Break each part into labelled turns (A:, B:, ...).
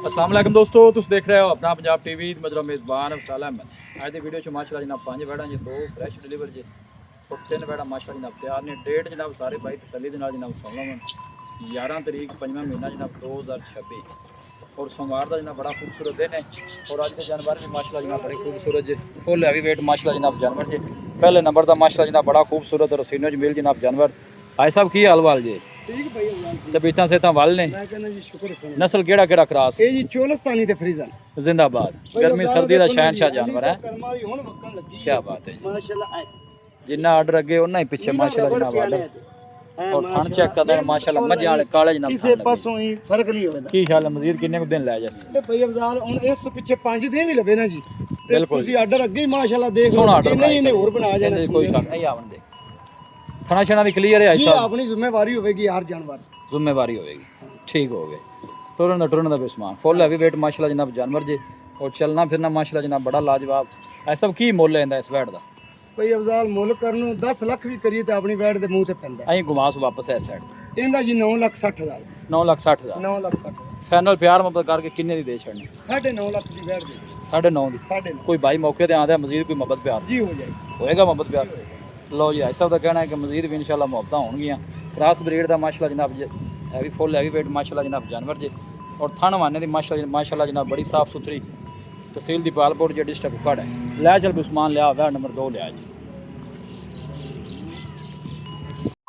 A: अस्सलाम वालेकुम दोस्तों, तुम देख रहे हो अपना पंजाब टीवी। मजरा मेज़बान वसाल अहमद। आज की वीडियो माशाल्लाह जनाब 5 वैड़ा जी, 2 फ्रैश डिलीवर जी और 3 वैड़ा माशाल्लाह जनाब तैयार ने। डेट जनाब सारे भाई तसल्ली दे नाल जनाब सुन लवन 11 तरीक 5वां महीना जनाब 2026 और सोमवार का जनाब बड़ा खूबसूरत दिन है। और अज के जानवर भी माशाल्लाह जनाब बड़े खूबसूरत जी, फुल हैवी वेट माशाल्लाह जनाब जानवर जी। पहले नंबर का माशाल्लाह जनाब बड़ा खूबसूरत और सीनो च मिल जनाब जानवर। भाई साहब की हाल वाल जी?
B: ठीक भाई
A: तबीयतां सेहतां वल ने?
B: मैं कहना जी शुक्र है।
A: नस्ल केड़ा केड़ा क्रॉस?
B: ये जी चोलस्तानी ते फ्रीजन
A: जिंदाबाद। गर्मी सर्दी का शहनशाह जानवर है। क्या बात है जी,
B: माशाल्लाह।
A: जिन्ना आर्डर अगे उन्ना ही पिछे माशाल्लाह जनाब आर्डर। और थान चेक करदे माशाल्लाह मजे वाले काले जनाब
B: किसी पासों ही फर्क नहीं होएगा।
A: की ख्याल है मजीद किन्ने को दिन लै जैसे?
B: ते भाई अफजाल हुन इस तो पीछे 5 दिन भी लगे ना जी। ते
A: बिल्कुल
B: तुसी आर्डर अगे ही माशाल्लाह देख लो,
A: सोना आर्डर
B: नहीं ने और बना जाना।
A: कोई शक नहीं आवन दे। खाना शाना भी क्लियर है
B: जी,
A: साहब?
B: अपनी जिम्मेवारी होगी हर जानवर
A: जिम्मेवारी होगी। ठीक हो गए। टुरन का भी समान फुल हैवी वेट माशाल्लाह जनाब जानवर जी। और चलना फिरना माशाल्लाह जनाब बड़ा लाजवाब। ऐसा की मुल है इस वैट का?
B: भाई अफजाल मुल करनू 10 लाख भी करिए तो अपनी वैट दे मुंह ते पैंदा।
A: अं घुमास वापस है इस साइड
B: इंदा जी 9,60,000
A: 9,60,000
B: 9,60,000
A: फाइनल प्यार मोहब्बत करके किन्ने दी दे छड़ने?
B: 9.5 लाख की वैट दे
A: 9.5 दी।
B: 9.5
A: कोई भाई मौके ते आंदा मजीद कोई मोहब्बत प्यार
B: जी हो जाएगी।
A: होएगा मोहब्बत प्यार? लो जी ऐसा का कहना है कि मजीद भी इंशाल्लाह मोहब्बत होंगियां। क्रॉस ब्रीड का माशाल्लाह जनाब हैवी फुल हैवी वेट माशाल्लाह जनाब जानवर जी। और थन वाने की माशाल्लाह जनाब बड़ी साफ सुथरी। तहसील दी पालकोट जी डिस्ट्रिक्ट उकड़ है। लै चल उस्मान लिया वैट नंबर 2 लिया जी।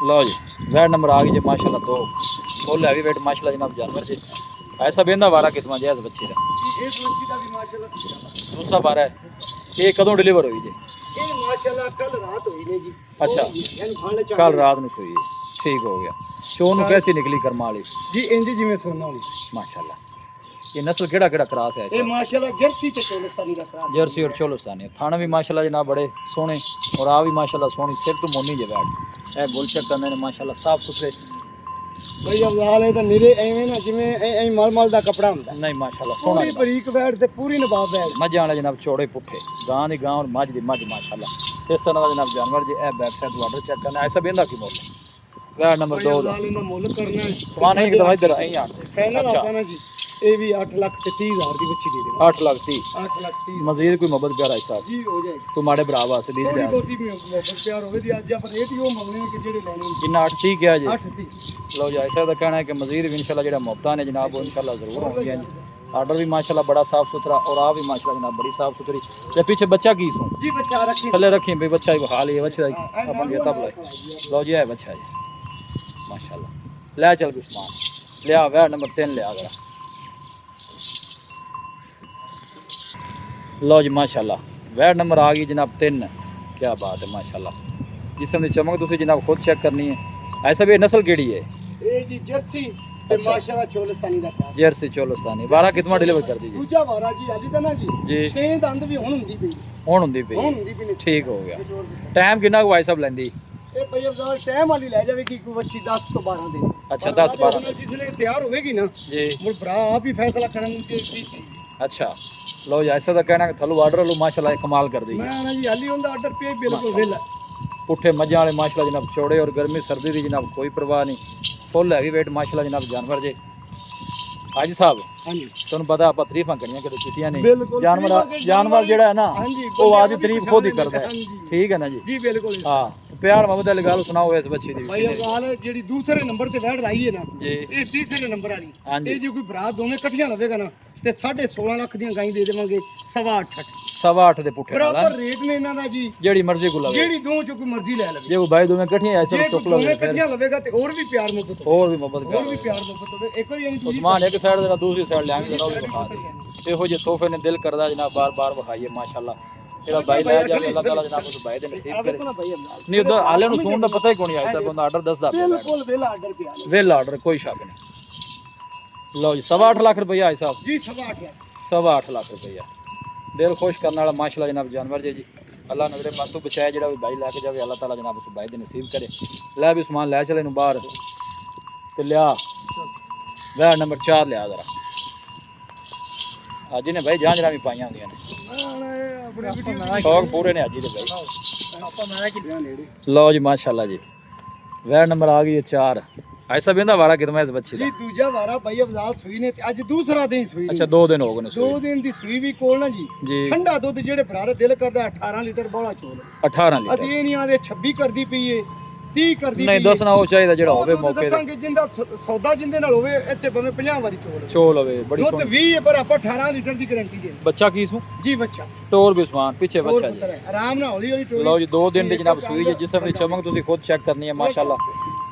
A: लो जी वैट नंबर आ गई जी माशाल्लाह 2 फुल हैवी वेट माशाल्लाह जनाब जानवर जी। ऐसा बेंदा वारा किस्मा जैस बच्ची का
B: इस बच्ची का भी माशाल्लाह
A: दूसरा बारा है। ये कदों डिलीवर हुई जी?
B: ये माशाल्लाह कल रात हुई ने जी।
A: अच्छा
B: यानी खाने चाह
A: कल रात में सुई है। ठीक हो गया। शोन कैसी निकली करमा वाली?
B: जी इंज जिवें सोना होनी
A: माशाल्लाह। ये नस्ल केड़ा केड़ा क्रॉस है?
B: ये माशाल्लाह जर्सी ते चोलस्तानी का क्रॉस।
A: जर्सी और चोलोस्तानी। थाना भी माशाल्लाह जनाब बड़े सोहने और आ भी माशाल्लाह सोहनी। सिर तो मोनी जे बैठ ए बुल चेक करने ने माशाल्लाह साफ सुथरे।
B: भाई अफजाल है तो निरे एवें ना जिवें ऐ मलमल दा कपड़ा हुंदा।
A: नहीं माशाल्लाह सोहना
B: पूरी बरीक बैठ ते पूरी नवाब बैठ।
A: मझ वाले जनाब चौड़े पुट्ठे गां दी गां और मझ दी मझ माशाल्लाह। इस तरह का जनाब जानवर जी ए बैक साइड वाटर चेक करना। ऐसा बेंदा की मोल वैट नंबर 2 दा
B: अफजाल इना मुੱਲ करना है।
A: समान एक दवाई इधर आई आठ
B: फाइनल
A: अच्छा
B: आपा ना जी ये भी 8,30,000 दी बच्ची दे दे।
A: 8 लाख 30
B: 8,30,000
A: मजीद कोई मोहब्बत प्यार है साहब?
B: जी हो जाएगी।
A: तू माड़े भरा वास्ते दीज
B: थोड़ी
A: लिया
B: बहुती भी मोहब्बत प्यार होवे दी अज आप रेट ही वो मंगने कि जेड़े लेने
A: जिन्ना 8 ठीक है जी।
B: 8,30
A: लो जी ऐसा तो कहना है कि मजीद भी इंशाल्लाह जेड़ा मोहब्बत ने जनाब वो इंशाल्लाह जरूर होंगे जी। आर्डर भी माशाल्लाह बड़ा साफ सुथरा और आ भी माशाल्लाह जनाब बड़ी साफ सुथरी। ते पीछे बच्चा की सू
B: जी बच्चा रखी
A: थले रखी भाई बच्चा ही बहा लिया बच्चा अपन ये तब लो जी है बच्चा जी माशाल्लाह। ले चल उस्मान लिया वैट नंबर 3 लिया अगर। लो जी माशाल्लाह वैट नंबर आ गई जनाब 3। क्या बात है माशाल्लाह। जिसम की चमक तुसी जनाब खुद चेक करनी है। ऐसा भी नस्ल केड़ी है?
B: ये जी जर्सी ते माशाल्लाह चोलस्तानी दा क्रॉस।
A: जर्सी चोलोस्तानी 12 कितना डिलीवर कर दीजिए?
B: दूजा वारा जी हाली ता ना जी
A: जी
B: 6 दंद भी हुन हुंदी पई।
A: हुण हुंदी पई।
B: हुन हुंदी पई।
A: ठीक हो गया। टाइम कितना भाई साहब लेंदी?
B: ये भई अफजाल टाइम वाली ले जावेगी कोई बच्ची 10 तो 12 दिन।
A: अच्छा 10-12
B: जिसने तैयार होवेगी ना
A: जी।
B: मुझ भरा आप ही फैसला करेंगे कि
A: अच्छा लो जी ऐसा तो कहना कि थलू आर्डर लो माशाल्लाह कमाल कर दी।
B: मैं ना जी हाली उनका आर्डर पे बिल्कुल वेला
A: पुट्ठे मझां वाले माशाल्लाह जनाब चौड़े और गर्मी सर्दी की जनाब कोई परवाह नहीं। फुल हैवी वेट माशाल्लाह जनाब जानवर जी। हाजी साहब
B: हां जी
A: तुहानू पता आप तारीफां करियां कदे कीतियां नहीं।
B: बिल्कुल
A: जानवर जेड़ा है ना
B: हां जी
A: वो आज तारीफ खुद ही करदा है। ठीक है ना जी?
B: जी बिल्कुल
A: हाँ प्यार मोहब्बत वाली गल सुनाओ इस बच्ची दी।
B: भाई अफजाल जेडी दूसरे नंबर ते बैठ रही है ना
A: जी
B: ये तीसरे नंबर वाली
A: हाँ जी।
B: ये जो कोई भरा दोवें इकट्ठियां लवेगा ना ते 16.5 लाख दी गाई दे देवांगे 8.5
A: 8.25 दे पुट्ठे नाल
B: बराबर रेट ने इना दा जी।
A: जेड़ी मर्जी को लवे
B: जेडी दो चो कोई मर्जी ले लवे।
A: जे वो भाई दोवें इकट्ठियां ऐसे
B: जे
A: चुक
B: दोवें
A: लवे
B: इकट्ठियां लवेगा ते और भी प्यार मोहब्बत हो
A: और भी मोहब्बत
B: और भी प्यार मोहब्बत होवे। एक बार यानी दूसरी
A: उस्मान एक साइड देना दूसरी साइड लेंगे जनाब दिखा दे। ਇਹੋ ਜਿਹੇ ਤੋਹਫੇ ਨੇ ਦਿਲ ਕਰਦਾ ਜਨਾਬ ਬਾਰ-ਬਾਰ ਵਿਖਾਈਏ ਮਾਸ਼ਾਅੱਲਾ। ਇਹਦਾ ਭਾਈ ਲੈ ਜਾਵੇ ਅੱਲਾਹ ਤਾਲਾ ਜਨਾਬ ਉਸ ਭਾਈ ਦੇ ਨਸੀਬ ਕਰੇ। ਨਹੀਂ ਉਧਰ ਆਲੇ ਨੂੰ ਸੂਣ ਦਾ ਪਤਾ ਹੀ ਕੋਣੀ ਆਇਆ ਸਭ ਬੰਦਾ ਆਰਡਰ ਦੱਸਦਾ ਪਿਆ।
B: बिल्कुल वेला आर्डर पे आ
A: ਵੇਲ ਆਰਡਰ ਕੋਈ ਸ਼ੱਕ ਨਹੀਂ। ਲਓ ਜੀ 8.5 ਲੱਖ ਰੁਪਇਆ ਆਇਆ ਸਾਹਿਬ।
B: जी 8.5 लाख
A: 8.5 ਲੱਖ ਰੁਪਇਆ ਦਿਲ ਖੁਸ਼ ਕਰਨ ਵਾਲਾ ਮਾਸ਼ਾਅੱਲਾ ਜਨਾਬ ਜਾਨਵਰ ਜੀ। ਅੱਲਾਹ ਨਜ਼ਰੇ ਮਾਤੂ ਬਚਾਏ ਜਿਹੜਾ ਵੀ ਭਾਈ ਲੈ ਕੇ ਜਾਵੇ ਅੱਲਾਹ ਤਾਲਾ ਜਨਾਬ ਉਸ ਭਾਈ ਦੇ ਨਸੀਬ ਕਰੇ। ਲੈ ਵੀ ਉਸਮਾਨ ਲੈ ਚਲੇ ਨੂੰ ਬਾਹਰ ਤੇ ਲਿਆ ਵੈਟ ਨੰਬਰ 4 ਲਿਆ ਜ਼ਰਾ। ਅੱਜ ਨੇ ਭਾਈ ਜਾਂਜਰਾਂ ਵੀ ਪਾਈਆਂ ਹੁੰਦੀਆਂ ਨੇ शौक पूरे ने आज ही भाई। लो जी माशाल्लाह जी वैट नंबर आ गई है 4 ਐਸਾ ਵੀ ਇਹਦਾ ਵਾਰਾ ਕਿਤਨਾ ਇਸ ਬੱਚੀ ਦਾ
B: ਜੀ ਦੂਜਾ ਵਾਰਾ ਭਾਈ ਅਫਜ਼ਾਲ ਸੂਈ ਨੇ ਤੇ ਅੱਜ ਦੂਸਰਾ ਦਿਨ ਸੂਈ
A: ਅੱਛਾ
B: ਨੇ
A: 2 ਦਿਨ ਹੋ ਗਏ ਨੇ
B: 2 ਦਿਨ ਦੀ ਸੂਈ ਵੀ ਕੋਲ ਨਾ ਜੀ
A: ਜੀ
B: ਠੰਡਾ ਦੁੱਧ ਜਿਹੜੇ ਭਰਾ ਦਿਲ ਕਰਦਾ 18 ਲੀਟਰ ਬੋਲਾ ਚੋਲ
A: 18 ਲੀਟਰ
B: ਅਸੀਂ ਇਹ ਨਹੀਂ ਆਦੇ 26 ਕਰਦੀ ਪਈਏ 30 ਕਰਦੀ
A: ਨਹੀਂ ਦੱਸਣਾ ਉਹ ਚਾਹੀਦਾ ਜਿਹੜਾ ਹੋਵੇ
B: ਦੁੱਧ
A: ਮੌਕੇ ਤੇ
B: ਦੱਸਾਂਗੇ ਜਿੰਦਾ ਸੌਦਾ ਜਿੰਦੇ ਨਾਲ ਹੋਵੇ ਇੱਥੇ ਭਾਵੇਂ 50 ਵਾਰੀ ਚੋਲ ਹੋਵੇ।
A: ਚੋਲ ਹੋਵੇ ਬੜੀ
B: ਦੁੱਧ
A: ਸੋਹਣੀ
B: 20 ਹੈ ਪਰ ਆਪਾਂ 18 ਲੀਟਰ ਦੀ ਗਾਰੰਟੀ ਦੇ
A: ਬੱਚਾ ਕੀ ਸੂ
B: ਜੀ ਬੱਚਾ
A: ਟੋਰ ਵੀ ਸਮਾਨ ਪਿੱਛੇ
B: ਹੋਰ
A: ਬੱਚਾ ਜੀ
B: ਪੁੱਤਰ ਹੈ, ਆਰਾਮ ਨਾਲ ਹੌਲੀ ਹੌਲੀ ਟੋਰੀ
A: ਲਓ ਜੀ 2 ਦਿਨ ਦੀ ਜਨਾਬ ਸੂਈ ਜੀ ਜਿਸਮ ਦੀ ਚਮਕ ਤੁਸੀਂ ਖੁਦ ਚੈੱਕ ਕਰਨੀ ਹੈ ਮਾਸ਼ਾਅੱਲਾ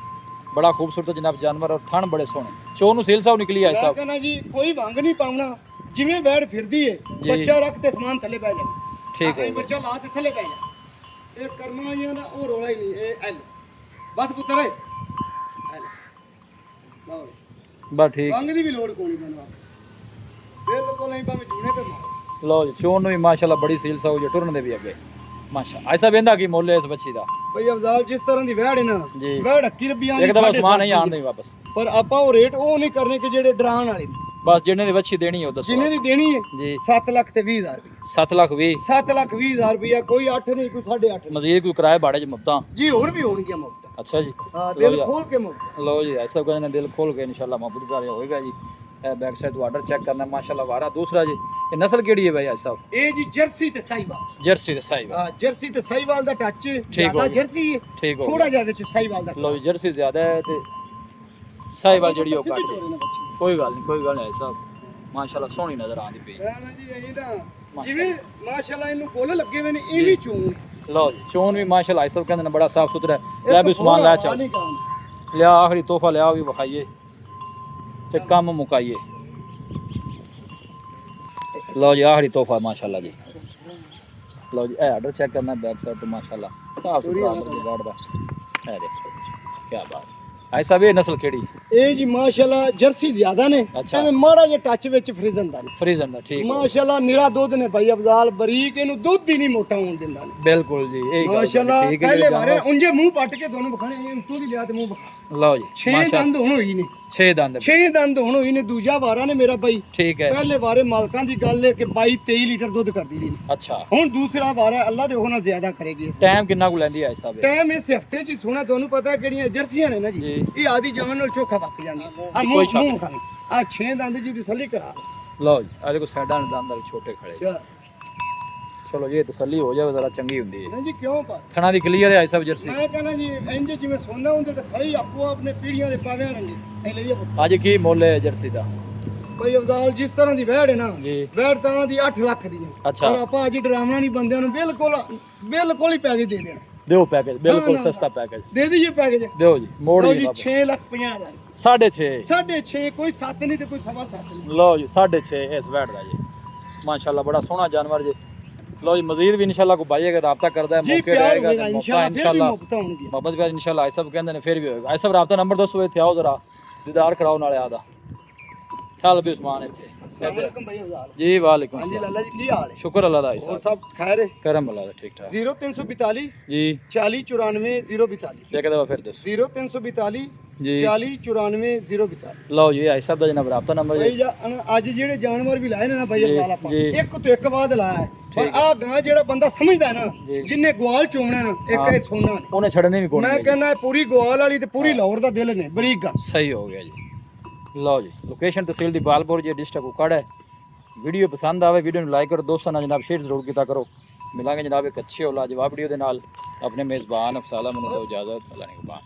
A: ਬੜਾ ਖੂਬਸੂਰਤ ਜਨਾਬ ਜਾਨਵਰ ਔਰ ਥਣ ਬੜੇ ਸੋਹਣੇ ਚੋ ਨੂੰ ਸੇਲ ਸਾਹਿਬ ਨਿਕਲੀ ਆਏ
B: ਮੈਂ
A: ਸਾਹਿਬ
B: ਕਹਿੰਦਾ ਜੀ ਕੋਈ ਭੰਗ ਨਹੀਂ ਪਾਉਣਾ ਜਿਵੇਂ ਬੈੜ ਫਿਰਦੀ ਏ
A: ਜੀ।
B: ਬੱਚਾ ਰੱਖ ਤੇ ਸਮਾਨ ਥੱਲੇ ਪੈ ਜਾ
A: ਠੀਕ ਹੈ
B: ਬੱਚਾ ਲਾ ਤੇ ਥੱਲੇ ਪੈ ਜਾ ਇਹ ਕਰਮਾਂ ਵਾਲੀਆਂ ਦਾ ਉਹ ਰੋਲਾ ਹੀ ਨਹੀਂ ਇਹ ਐਲ ਬਸ ਪੁੱਤਰ ਐ ਲਓ
A: ਬਸ ਠੀਕ
B: ਭੰਗ ਦੀ ਵੀ ਲੋੜ ਕੋਈ ਨਹੀਂ ਮੈਨੂੰ ਬਿਲਕੁਲ ਨਹੀਂ ਭਾਵੇਂ ਜੂਨੇ ਤੇ ਮਾਰ
A: ਲਓ ਜੀ ਚੋਣ ਨੂੰ ਵੀ ਮਾਸ਼ਾਅੱਲਾ ਬੜੀ ਸੇਲ ਸਾਹਿਬ ਜੀ ਟੁਰਨ ਦੇ ਵੀ ਅੱਗੇ ਮਾਸ਼ਾ ਐਸਾ ਬੰਦਾ ਕੀ ਮੁੱਲ ਹੈ ਇਸ ਬੱਚੀ ਦਾ
B: ਭਈ ਅਫਜ਼ਾਲ ਜਿਸ ਤਰ੍ਹਾਂ ਦੀ ਵਹਿੜ ਹੈ ਨਾ
A: ਜੀ
B: ਵਹਿੜ 21 ਰੁਪਈਆਂ ਦੀ
A: ਇੱਕ ਦਫਾ
B: ਸਾਢੇ
A: ਸਮਾਨ
B: ਸੱਤ
A: ਨਹੀਂ
B: ਦੀ।
A: ਆਣ ਦੇ ਵਾਪਸ
B: ਪਰ ਆਪਾਂ ਉਹ ਰੇਟ ਉਹ ਨਹੀਂ ਕਰਨੇ ਕਿ ਜਿਹੜੇ ਡਰਾਉਣ ਵਾਲੇ ਨੇ
A: ਬਸ ਜਿਹਨੇ ਦੀ ਬੱਚੀ ਦੇਣੀ ਹੈ ਉਹ ਦੱਸੋ
B: ਜਿੰਨੇ ਦੀ ਦੇਣੀ ਹੈ
A: ਜੀ
B: 7 ਲੱਖ ਤੇ 20 ਹਜ਼ਾਰ ਰੁਪਏ
A: 7 ਲੱਖ 20
B: 7 ਲੱਖ 20 ਹਜ਼ਾਰ ਰੁਪਇਆ ਕੋਈ 8 ਨਹੀਂ ਕੋਈ 8.5
A: ਮਜ਼ੀਦ ਕੋਈ ਕਿਰਾਏ ਬਾੜੇ ਚ ਮੁਫਤਾਂ
B: ਜੀ ਹੋਰ ਵੀ ਹੋਣਗੀਆਂ ਮੁਫਤ
A: ਅੱਛਾ ਜੀ
B: ਹਾਂ
A: ਲਓ
B: ਦਿਲ
A: ਜੀ
B: ਖੋਲ ਕੇ ਮੁਫਤ
A: ਲਓ ਜੀ ਐਸਾ ਕਹਿੰਦੇ ਨੇ ਦਿਲ ਖੋਲ ਕੇ ਇਨਸ਼ਾਅੱਲਾ ਮੁਹੱਬਤ ਕਰ ਹੋਏਗਾ ਜੀ ਇਹ ਬੈਕ ਸਾਈਡ ਤੋਂ ਆਰਡਰ ਚੈੱਕ ਕਰਨਾ ਮਾਸ਼ਾਅੱਲਾ ਵਾਰਾ ਦੂਸਰਾ ਜੀ ਇਹ ਨਸਲ ਕਿਹੜੀ ਹੈ ਭਾਈ ਐਸਾ
B: ਇਹ ਜੀ ਜਰਸੀ ਤੇ ਸਾਈਵਾਲ
A: ਜਰਸੀ ਦੇ ਸਾਈਬ
B: ਹਾਂ ਜਰਸੀ ਤੇ ਸਾਈਵਾਲ ਦਾ ਟੱਚ
A: ਹੋ
B: ਜ਼ਿਆਦਾ
A: ਗਿਆ।
B: ਜਰਸੀ ਹੈ
A: ਠੀਕ ਹੋ
B: ਥੋੜਾ ਜਿਹਾ ਵਿੱਚ ਸਾਈਵਾਲ ਦਾ
A: ਲਓ ਜੀ ਜਰਸੀ ਜ਼ਿਆਦਾ ਹੈ ਤੇ ਸਾਈਵਾਲ ਜਿਹੜੀ ਉਹ
B: ਸਿੱਧੀ
A: ਘੱਟ
B: ਟੋਰੇ
A: ਹੈ
B: ਨਾਲ ਬੱਚੀ।
A: ਕੋਈ ਗੱਲ ਨਹੀਂ ਐਸਾ ਮਾਸ਼ਾਅੱਲਾ ਸੋਹਣੀ ਨਜ਼ਰ ਆਉਂਦੀ ਪਈ
B: ਮੈਂ ਨਾ ਜੀ ਇਹ ਤਾਂ ਜਿਵੇਂ ਮਾਸ਼ਾਅੱਲਾ ਇਹਨੂੰ ਫੁੱਲ ਲੱਗੇ ਹੋਏ ਨੇ ਇਹ ਵੀ ਚੋਣ
A: ਲਓ ਜੀ ਚੋਣ ਵੀ ਮਾਸ਼ਾਅੱਲਾ ਐਸਾ ਕਹਿੰਦੇ ਨੇ ਬੜਾ ਸਾਫ ਸੁਥਰਾ ਹੈ ਲੈ ਵੀ ਸਮਾਨ ਲੈ ਚੱਲ ਲਿਆ ਆਖਰੀ ਤੋਹਫਾ ਲਿਆ ਵੀ ਵਿਖਾਈਏ ਤੇ ਕੰਮ ਮੁਕਾਈਏ ਲਓ ਜੀ ਆਖਰੀ ਤੋਹਫਾ ਮਾਸ਼ਾਅੱਲਾ ਜੀ ਲਓ ਜੀ ਇਹ ਆਰਡਰ ਚੈੱਕ ਕਰਨਾ ਬੈਕ ਸਾਈਡ ਤੋਂ ਮਾਸ਼ਾਅੱਲਾ ਸਾਫ ਸੁਥਰਾ ਆਰਡਰ ਦੀ ਬੈਠਦਾ ਇਹ ਦੇਖੋ ਕੀ ਬਾਤ ਐਸਾ ਵੀ ਇਹ ਨਸਲ ਕਿਹੜੀ
B: ਇਹ ਜੀ ਮਾਸ਼ਾਅੱਲਾ ਜਰਸੀ ਜ਼ਿਆਦਾ ਨੇ
A: ਅੱਛਾ।
B: ਐਵੇਂ ਮਾੜਾ ਜਿਹਾ ਟੱਚ ਵਿੱਚ ਫਰੀਜ਼ਨ ਦਾ ਨੇ
A: ਫਰੀਜ਼ਨ ਦਾ ਠੀਕ ਹੈ।
B: ਮਾਸ਼ਾਅੱਲਾ ਨਿਰਾ ਦੁੱਧ ਨੇ ਭਾਈ ਅਫਜ਼ਾਲ ਬਰੀਕ ਇਹਨੂੰ ਦੁੱਧ ਹੀ ਨਹੀਂ ਮੋਟਾ ਹੋਣ ਦਿੰਦਾ ਨੇ
A: ਬਿਲਕੁਲ ਜੀ ਇਹ ਗੱਲ
B: ਮਾਸ਼ਾਅੱਲਾ
A: ਠੀਕ ਹੈ
B: ਪਹਿਲੇ
A: ਜੀ
B: ਵਾਰੇ ਉਂਝੇ ਮੂੰਹ ਪੱਟ ਕੇ ਤੁਹਾਨੂੰ ਵਿਖਾਣੇ ਇਹ ਤੂੰ ਦੀ ਲਿਆ ਤੇ ਮੂੰਹ ਵਿਖਾ
A: ਲਓ ਜੀ
B: 6 ਦੰਦ ਹੁਣ ਹੋਈ ਨੇ
A: 6 ਦੰਦ
B: 6 ਦੰਦ ਹੁਣ ਹੋਈ ਨੇ ਦੂਜਾ ਵਾਰਾ ਨੇ ਮੇਰਾ ਭਾਈ
A: ਠੀਕ ਹੈ
B: ਪਹਿਲੇ ਵਾਰੇ ਮਾਲਕਾਂ ਦੀ ਗੱਲ ਹੈ ਕਿ 22 23 ਲੀਟਰ ਦੁੱਧ ਕਰਦੀ ਰਹੀ ਨੇ
A: ਅੱਛਾ
B: ਹੁਣ ਦੂਸਰਾ ਵਾਰਾ ਅੱਲਾ ਦੇ ਨਾਲ ਜ਼ਿਆਦਾ ਕਰੇਗੀ ਇਸ
A: ਟਾਈਮ ਕਿੰਨਾ ਕੁ ਲੈਂਦੀ ਹੈ ਐਸਾ ਵੀ
B: ਟਾਈਮ ਇਸ ਹਫਤੇ ਚ ਹੀ ਸੋਹਣਾ ਤੁਹਾਨੂੰ ਪਤਾ ਕਿਹੜੀਆਂ ਜਰਸੀਆਂ ਨੇ ਨਾ ਜੀ
A: ਜੀ।
B: ਇਹ ਆਦੀ ਜਾਨ ਨਾਲ ਚੋਖਾ ਪੱਕ ਜਾਂਦੀ ਆ
A: ਕੋਈ
B: ਮੂੰਹ
A: ਸ਼ੱਕ
B: ਮੂੰਹ ਖਾਣੀ ਆ 6 ਦੰਦ ਜੀ ਦੀ ਤਸੱਲੀ ਕਰਾ
A: ਲਓ ਜੀ ਆ ਦੇਖੋ ਸਾਈਡਾਂ ਦੇ ਦੰਦ ਵਾਲੇ ਛੋਟੇ ਖੜੇ
B: ਚਾ
A: ਚਲੋ ਜੀ ਇਹ ਤਸੱਲੀ ਹੋ ਜਾਵੇ ਜ਼ਰਾ ਚੰਗੀ ਹੁੰਦੀ ਹੈ
B: ਨਹੀਂ ਜੀ ਕਿਉਂ ਪਾ
A: ਥਣਾ ਦੀ ਕਲੀਅਰ ਹੈ ਐਸਾ ਜਰਸੀ
B: ਮੈਂ ਕਹਿੰਦਾ ਜੀ ਇੰਜ ਜਿਵੇਂ ਸੋਨਾ ਹੁੰਦੇ ਤਾਂ ਖੜੀ ਆਪੋ ਆਪਣੇ ਪੀੜੀਆਂ ਦੇ ਪਾਵਿਆਂ ਰੰਗੇ ਇਹ ਲਈਏ ਪੁੱਤ।
A: ਅੱਜ ਕੀ ਮੁੱਲ ਹੈ ਜਰਸੀ ਦਾ
B: ਕੋਈ ਅਫਜ਼ਾਲ ਜਿਸ ਤਰ੍ਹਾਂ ਦੀ ਵਹਿੜ ਹੈ ਨਾ
A: ਜੀ
B: ਵਹਿੜ ਤਾਂ ਦੀ 8 ਲੱਖ ਦੀ ਹੈ
A: ਅੱਛਾ।
B: ਪਰ ਆਪਾਂ ਅੱਜ ਡਰਾਮਣਾ ਨਹੀਂ ਬੰਦਿਆਂ ਨੂੰ ਬਿਲਕੁਲ ਹੀ ਪੈਸੇ ਦੇ ਦੇਣਾ
A: ਦਿਓ ਪੈਕੇਜ ਬਿਲਕੁਲ
B: ਨਾ, ਨਾ,
A: ਸਸਤਾ ਪੈਕੇਜ
B: ਦੇ ਦਈਏ ਪੈਕੇਜ
A: ਦਿਓ ਜੀ ਮੋੜ
B: ਲਓ
A: ਜੀ
B: ਜੀ
A: ਬਾਬਾ
B: 6 ਲੱਖ 50 ਹਜ਼ਾਰ
A: 6.5
B: 6.5 ਕੋਈ 7 ਨਹੀਂ ਤੇ ਕੋਈ 7.5 ਨਹੀਂ
A: ਲਓ ਜੀ 6.5 ਇਸ ਵੈਟ ਦਾ ਜੀ ਮਾਸ਼ਾਅੱਲਾ ਬੜਾ ਸੋਹਣਾ ਜਾਨਵਰ ਜੀ ਲਓ ਜੀ ਮਜ਼ੀਦ ਵੀ ਇਨਸ਼ਾਅੱਲਾ ਕੋ ਭਾਈ ਅਗਰ ਰਾਬਤਾ ਕਰਦਾ ਹੈ
B: ਜੀ
A: ਮੌਕੇ
B: ਪਿਆਰ
A: ਰਹੇਗਾ
B: ਹੋਏਗਾ ਇਨਸ਼ਾਅੱਲਾ ਫਿਰ ਵੀ
A: ਇਨਸ਼ਾਅੱਲਾ
B: ਮੁਫਤ ਹੋਣਗੇ
A: ਮੁਹੱਬਤ ਕਰ ਇਨਸ਼ਾਅੱਲਾ ਇਹ ਸਭ ਕਹਿੰਦੇ ਨੇ ਫਿਰ ਵੀ ਹੋਏਗਾ ਇਹ ਸਭ ਰਾਬਤਾ ਨੰਬਰ ਦੱਸੋ ਇੱਥੇ ਆਓ ਜ਼ਰਾ ਦੀਦਾਰ ਕਰਾਓ ਨਾਲੇ ਆਦਾ ਚੱਲ ਵੀ ਉਸਮਾਨ ਇੱਥੇ
B: ਅਸਲਾਮ ਵਾਲੇਕੁਮ ਭਾਈ ਅਫਜ਼ਾਲ
A: ਜੀ ਵਾਲੇਕੁਮ
B: ਹਾਂਜੀ
A: ਸਲਾਮ
B: ਲਾਲਾ ਜੀ ਕੀ ਹਾਲ ਹੈ
A: ਸ਼ੁਕਰ ਅੱਲਾਹ ਦਾ
B: ਹੋਰ
A: ਸਾਹਿਬ
B: ਸਭ ਖੈਰ ਹੈ
A: ਕਰਮ ਅੱਲਾਹ ਦਾ ਠੀਕ ਠਾਕ
B: 0342
A: ਜੀ
B: 4094 042
A: ਇੱਕ ਦਫਾ ਫਿਰ ਦੱਸੋ
B: 0342
A: ਜੀ
B: 4094 042
A: ਲਓ ਜੀ ਇਹ ਸਭ ਦਾ ਜਨਾਬ ਰਾਬਤਾ ਨੰਬਰ
B: ਭਾਈ
A: ਜੀ
B: ਅੱਜ ਜਿਹੜੇ ਜਾਨਵਰ ਵੀ ਲਾਏ ਨੇ ਨਾ ਭਾਈ
A: ਜੀ,
B: ਅਫਜ਼ਾਲ ਆਪਾਂ
A: ਜੀ।
B: ਇੱਕ ਤੋਂ ਇੱਕ ਬਾਅਦ ਲਾਇਆ ਹੈ ਪਰ ਆ ਗਾਂ ਜਿਹੜਾ ਬੰਦਾ ਸਮਝਦਾ ਹੈ
A: ਜੀ।
B: ਨਾ ਜਿੰਨੇ ਗਵਾਲ ਚੋਣਾ ਨਾ ਇੱਕ ਇਹ ਸੋਨਾ ਨੇ
A: ਉਹਨੇ ਛੱਡਣੀ ਵੀ ਕੋਣ
B: ਮੈਂ ਕਹਿੰਦਾ ਇਹ ਪੂਰੀ ਗਵਾਲ ਵਾਲੀ ਤੇ ਪੂਰੀ ਲਾਹੌਰ ਦਾ ਦਿਲ ਨੇ ਬਰੀਕ ਗਾਂ
A: ਸਹੀ ਹੋ ਗਿਆ ਜੀ ਲਓ ਜੀ ਲੋਕੇਸ਼ਨ ਤਹਿਸੀਲ ਦੀ ਬਾਲਪੁਰ ਜੀ ਡਿਸਟ੍ਰਿਕਟ ਉਕੜ ਹੈ ਵੀਡੀਓ ਪਸੰਦ ਆਵੇ ਵੀਡੀਓ ਨੂੰ ਲਾਈਕ ਕਰੋ ਦੋਸਤਾਂ ਨਾਲ ਜਨਾਬ ਸ਼ੇਅਰ ਜ਼ਰੂਰ ਕੀਤਾ ਕਰੋ ਮਿਲਾਂਗੇ ਜਨਾਬ ਇੱਕ ਅੱਛੇ ਔਰ ਲਾਜਵਾਬ ਵੀਡੀਓ ਦੇ ਨਾਲ ਆਪਣੇ ਮੇਜ਼ਬਾਨ ਅਫਸਾਲਾ ਮੈਨੂੰ ਤੋਂ ਇਜਾਜ਼ਤ ਅੱਲਾ ਨਿਗਹਬਾਨ